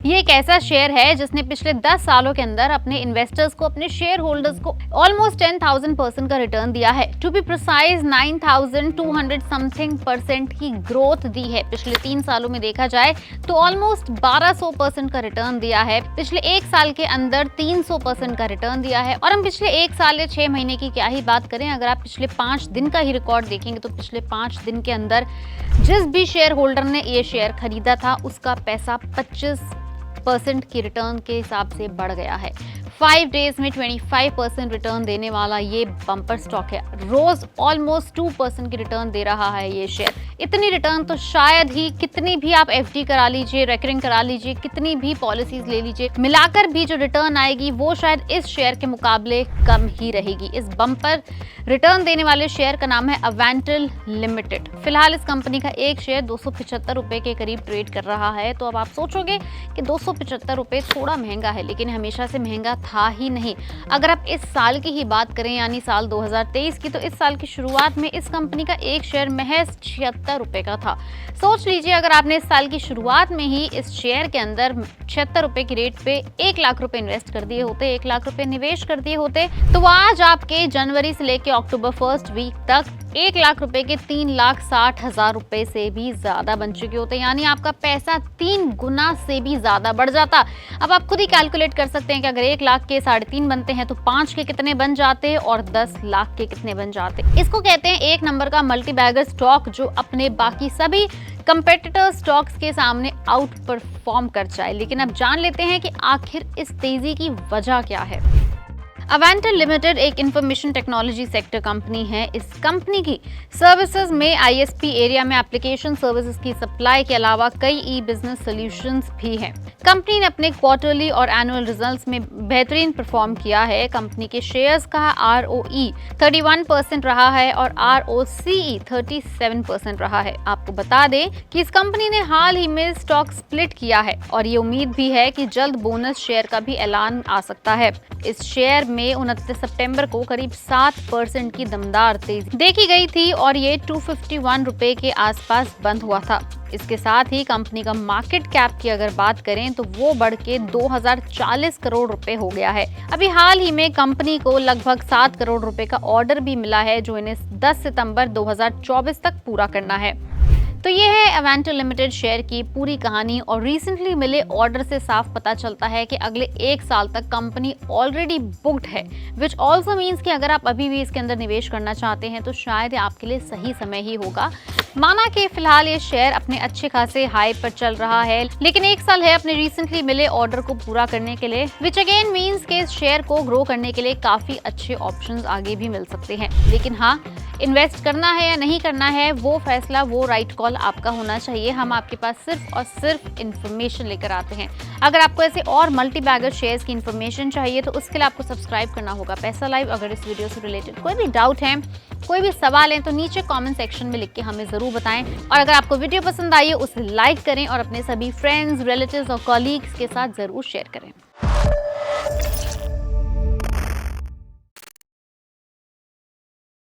ये एक ऐसा शेयर है जिसने पिछले 10 सालों के अंदर अपने इन्वेस्टर्स को, अपने शेयर होल्डर्स को ऑलमोस्ट 10,000% का रिटर्न दिया है। To be precise 9,200 something percent की ग्रोथ दी है। पिछले 3 सालों में देखा जाए तो ऑलमोस्ट 1200% का रिटर्न दिया है। पिछले 1 साल के अंदर 300% का रिटर्न दिया है। और हम पिछले 1 साल या 6 महीने की क्या ही बात करें, अगर आप पिछले 5 दिन का ही रिकॉर्ड देखेंगे तो पिछले 5 दिन के अंदर जिस भी शेयर होल्डर ने ये शेयर खरीदा था उसका पैसा 25% की रिटर्न के हिसाब से बढ़ गया है। 5 डेज में 25% रिटर्न देने वाला ये बम्पर स्टॉक है। रोज ऑलमोस्ट 2% की रिटर्न दे रहा है ये शेयर। इतनी रिटर्न तो शायद ही, कितनी भी आप एफडी करा लीजिए, रेकरिंग करा लीजिए, कितनी भी पॉलिसीज ले लीजिए, मिलाकर भी जो रिटर्न आएगी वो शायद इस शेयर के मुकाबले कम ही रहेगी। इस बम्पर रिटर्न देने वाले शेयर का नाम है अवेंटल लिमिटेड। फिलहाल इस कंपनी का एक शेयर 275 रुपए के करीब ट्रेड कर रहा है। तो अब आप सोचोगे कि 275 रुपए थोड़ा महंगा है, लेकिन हमेशा से महंगा था ही नहीं। अगर आप इस साल की ही बात करें, यानी साल 2023 की, तो इस साल की शुरुआत में इस कंपनी का एक शेयर महज 76 रुपए का था। सोच लीजिए, अगर आपने इस साल की शुरुआत में ही इस शेयर के अंदर 76 रुपए की रेट पे 1 लाख रुपए इन्वेस्ट कर दिए होते, 1 लाख रुपए निवेश कर दिए होते, तो आज आपके जनवरी से लेके अक्टूबर फर्स्ट वीक तक 1 लाख रुपए के 3,60,000 रुपए से भी ज्यादा बन चुके होते। यानी आपका पैसा 3 गुना से भी ज्यादा बढ़ जाता। अब आप खुद ही कैलकुलेट कर सकते हैं कि अगर 1 लाख के 3.5 बनते हैं तो 5 के कितने बन जाते और 10 लाख के कितने बन जाते। इसको कहते हैं एक नंबर का मल्टी बैगर स्टॉक, जो अपने बाकी सभी कंपेटिटर स्टॉक्स के सामने आउट परफॉर्म कर जाए। लेकिन अब जान लेते हैं कि आखिर इस तेजी की वजह क्या है। अवेंटल लिमिटेड एक इंफॉर्मेशन टेक्नोलॉजी सेक्टर कंपनी है। इस कंपनी की सर्विसेज में आईएसपी एरिया में एप्लीकेशन सर्विसेज की सप्लाई के अलावा कई ई बिजनेस सॉल्यूशंस भी हैं। कंपनी ने अपने क्वार्टरली और एनुअल रिजल्ट्स में बेहतरीन परफॉर्म किया है। कंपनी के शेयर्स का आरओई 31% रहा है और आरओसीई 37% रहा है। आपको बता दें कि इस कंपनी ने हाल ही में स्टॉक स्प्लिट किया है और ये उम्मीद भी है कि जल्द बोनस शेयर का भी ऐलान आ सकता है। इस शेयर में 29 सितंबर को करीब 7% की दमदार तेजी देखी गई थी और ये 251 रुपए के आसपास बंद हुआ था। इसके साथ ही कंपनी का मार्केट कैप की अगर बात करें तो वो बढ़ के 2040 करोड़ रुपए हो गया है। अभी हाल ही में कंपनी को लगभग 7 करोड़ रुपए का ऑर्डर भी मिला है, जो इन्हें 10 सितंबर 2024 तक पूरा करना है। तो ये है अवेंटल लिमिटेड शेयर की पूरी कहानी। और रिसेंटली मिले ऑर्डर से साफ पता चलता है कि अगले 1 साल तक कंपनी ऑलरेडी बुक्ड है, विच ऑल्सो मीन्स कि अगर आप अभी भी इसके अंदर निवेश करना चाहते हैं तो शायद आपके लिए सही समय ही होगा। माना कि फिलहाल ये शेयर अपने अच्छे खासे हाई पर चल रहा है, लेकिन 1 साल है अपने रिसेंटली मिले ऑर्डर को पूरा करने के लिए, विच अगेन मीन्स के इस शेयर को ग्रो करने के लिए काफी अच्छे ऑप्शंस आगे भी मिल सकते हैं। लेकिन हाँ, इन्वेस्ट करना है या नहीं करना है वो फैसला, वो राइट कॉल आपका होना चाहिए। हम आपके पास सिर्फ और सिर्फ इन्फॉर्मेशन लेकर आते हैं। अगर आपको ऐसे और मल्टी बैगर शेयर्स की इन्फॉर्मेशन चाहिए तो उसके लिए आपको सब्सक्राइब करना होगा पैसा लाइव। अगर इस वीडियो से रिलेटेड कोई भी डाउट है, कोई भी सवाल है, तो नीचे कमेंट सेक्शन में लिख के हमें जरूर बताएं। और अगर आपको वीडियो पसंद आई है उसे लाइक करें और अपने सभी फ्रेंड्स, रिलेटिव्स और कॉलीग्स के साथ जरूर शेयर करें।